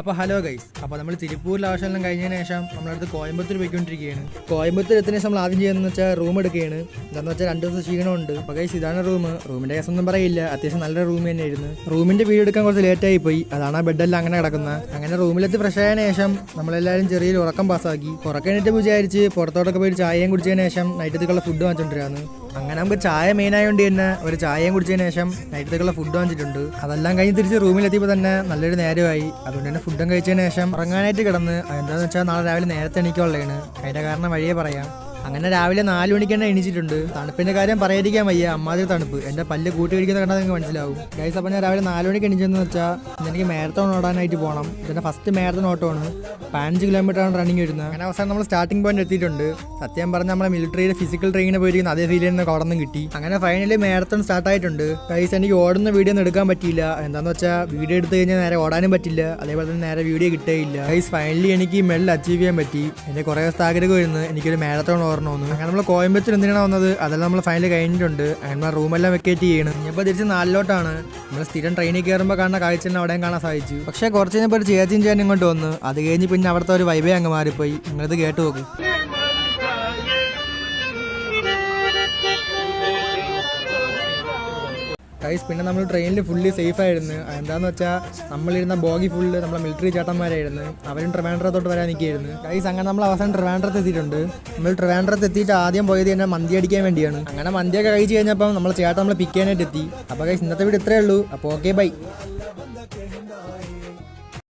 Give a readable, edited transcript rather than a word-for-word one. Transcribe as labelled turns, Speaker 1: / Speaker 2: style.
Speaker 1: അപ്പോൾ hello guys, അപ്പോൾ നമ്മൾ തിരുപ്പൂരിൽ ആവശ്യമെല്ലാം കഴിഞ്ഞതിന് ശേഷം നമ്മളടുത്ത് കോയമ്പത്തൂർ പോയിക്കൊണ്ടിരിക്കുകയാണ്. കോയമ്പത്തൂർ എത്തുന്ന ശേഷം നമ്മൾ ആദ്യം ചെയ്യുന്നതെന്ന് വെച്ചാൽ റൂം എടുക്കുകയാണ്. എന്താണെന്ന് വെച്ചാൽ 2 ദിവസം ക്ഷീണമുണ്ട്. അപ്പോൾ ഗൈസ് ഇതാണ് റൂമിൻ്റെ കേസൊന്നും പറയില്ല, അത്യാവശ്യം നല്ല റൂം തന്നെയായിരുന്നു. റൂമിൻ്റെ വീഡിയോ എടുക്കാൻ കുറച്ച് ലേറ്റായി പോയി, അതാണ് ആ ബെഡെല്ലാം അങ്ങനെ കിടക്കുന്നത്. അങ്ങനെ റൂമിലെത്തി ഫ്രഷ് ആയതിനു ശേഷം നമ്മളെല്ലാവരും ചെറിയൊരു ഉറക്കം പാസ്സാക്കി. ഉറക്കാനായിട്ട് വിചാരിച്ച് പുറത്തോട്ടൊക്കെ പോയി ചായയും കുടിച്ചതിന് ശേഷം നൈറ്റത്തേക്കുള്ള ഫുഡ് വാങ്ങിച്ചോണ്ടിരാന്ന്. അങ്ങനെ നമുക്ക് ചായ മെയിനായതുകൊണ്ട് തന്നെ ഒരു ചായയും കുടിച്ചതിന് ശേഷം നൈറ്റത്തേക്കുള്ള ഫുഡ് വാങ്ങിച്ചിട്ടുണ്ട്. അതെല്ലാം കഴിഞ്ഞ് തിരിച്ച് റൂമിലെത്തിയപ്പോൾ തന്നെ നല്ലൊരു നേരമായി. അതുകൊണ്ട് തന്നെ ഫുഡും കഴിച്ചതിന് ശേഷം ഉറങ്ങാനായിട്ട് കിടന്ന്. അതെന്താണെന്ന് വെച്ചാൽ നാളെ രാവിലെ നേരത്തെ എണീക്കുള്ളതാണ്. അതിൻ്റെ കാരണം വഴിയേ പറയാം. അങ്ങനെ രാവിലെ 4 മണിക്ക് തന്നെ എണീച്ചിട്ടുണ്ട്. തണുപ്പിൻ്റെ കാര്യം പറയാതിരിക്കാൻ വയ്യ, അമ്മാതിരി തണുപ്പ്. എൻ്റെ പല്ല് കൂട്ടി പിടിക്കുന്ന കണ്ടാൽ നിങ്ങൾക്ക് മനസ്സിലാവും ഗൈസ്. അപ്പോൾ ഞാൻ രാവിലെ 4 മണിക്ക് എണീച്ചെന്ന് വെച്ചാൽ എനിക്ക് മാരത്തോൺ ഓടാനായിട്ട് പോകണം. ഇതിൻ്റെ ഫസ്റ്റ് മാരത്തോൺ ഓട്ടമാണ്. 15 കിലോമീറ്ററാണ് റണ്ണിങ് വരുന്നത്. അങ്ങനെ അവസാനം നമ്മൾ സ്റ്റാർട്ടിംഗ് പോയിന്റ് എത്തിയിട്ടുണ്ട്. സത്യം പറഞ്ഞാൽ നമ്മളെ മിലിറ്ററിയുടെ ഫിസിക്കൽ ട്രെയിനിന് പോയിരിക്കുന്ന അതേ ഫീൽ തന്നെ അവിടെ നിന്ന് കിട്ടി. അങ്ങനെ ഫൈനലി മാരത്തോൺ സ്റ്റാർട്ടായിട്ടുണ്ട് ഗൈസ്. എനിക്ക് ഓടുന്ന വീഡിയോ ഒന്നും എടുക്കാൻ പറ്റിയില്ല. എന്താണെന്ന് വെച്ചാൽ വീഡിയോ എടുത്തു കഴിഞ്ഞാൽ നേരെ ഓടാനും പറ്റില്ല, അതേപോലെ തന്നെ നേരെ വീഡിയോ കിട്ടുകയില്ല ഗൈസ്. ഫൈനലി എനിക്ക് ഈ മെഡൽ അച്ചീവ് ചെയ്യാൻ പറ്റി. എൻ്റെ കുറേ ദിവസത്തെ ആഗ്രഹം വരുന്നത് എനിക്കൊരു മാരത്തോൺ ഓടണമെന്ന്. അങ്ങനെ നമ്മൾ കോയമ്പത്തൂർ എന്തിനാണ് വന്നത്, അതെല്ലാം നമ്മൾ ഫൈനലി കഴിഞ്ഞിട്ടുണ്ട്. അങ്ങനെ നമ്മൾ റൂമെല്ലാം വെക്കേറ്റ് ചെയ്യണം. ഇനിയിപ്പോൾ തിരിച്ച് 4ലോട്ടാണ്. നമ്മൾ സ്ഥിരം ട്രെയിനിൽ കയറുമ്പോൾ കാണുന്ന കാഴ്ച തന്നെ അവിടെയും കാണാൻ സാധിച്ചു. പക്ഷേ കുറച്ച് കഴിഞ്ഞപ്പോൾ ഒരു ചേച്ചിയും ചെയ്യാൻ ഇങ്ങോട്ട് വന്നു. അത് കഴിഞ്ഞ് പിന്നെ അവിടുത്തെ ഒരു വൈബേ അങ്ങ് മാറിപ്പോയി. നിങ്ങളിത് കേട്ടു നോക്കും. ഗൈസ് പിന്നെ നമ്മൾ ട്രെയിനിൽ ഫുള്ളി സേഫ് ആയിരുന്നു. എന്താണെന്ന് വെച്ചാൽ നമ്മളിരുന്ന ബോഗി ഫുള്ള് നമ്മളെ മിലിറ്ററി ചേട്ടന്മാരായിരുന്നു. അവരും ട്രിവാൻഡ്രത്തോട്ട് വരാൻ നിൽക്കുകയായിരുന്നു ഗൈസ്. അങ്ങനെ നമ്മൾ അവസാനം ട്രിവാൻഡ്രത്ത് എത്തിയിട്ടുണ്ട്. നമ്മൾ ട്രിവാൻഡ്രത്ത് എത്തിയിട്ട് ആദ്യം പോയത് തന്നെ മന്തി അടിക്കാൻ വേണ്ടിയാണ്. അങ്ങനെ മന്തിയൊക്കെ കഴിച്ച് കഴിഞ്ഞപ്പോൾ നമ്മൾ ചേട്ടൻ നമ്മളെ പിക്ക് ചെയ്യാനായിട്ട് എത്തി. അപ്പോൾ ഗൈസ് ഇന്നത്തെ വീഡിയോ ഇത്രയേ ഉള്ളൂ. അപ്പോൾ ഓക്കെ ബൈ.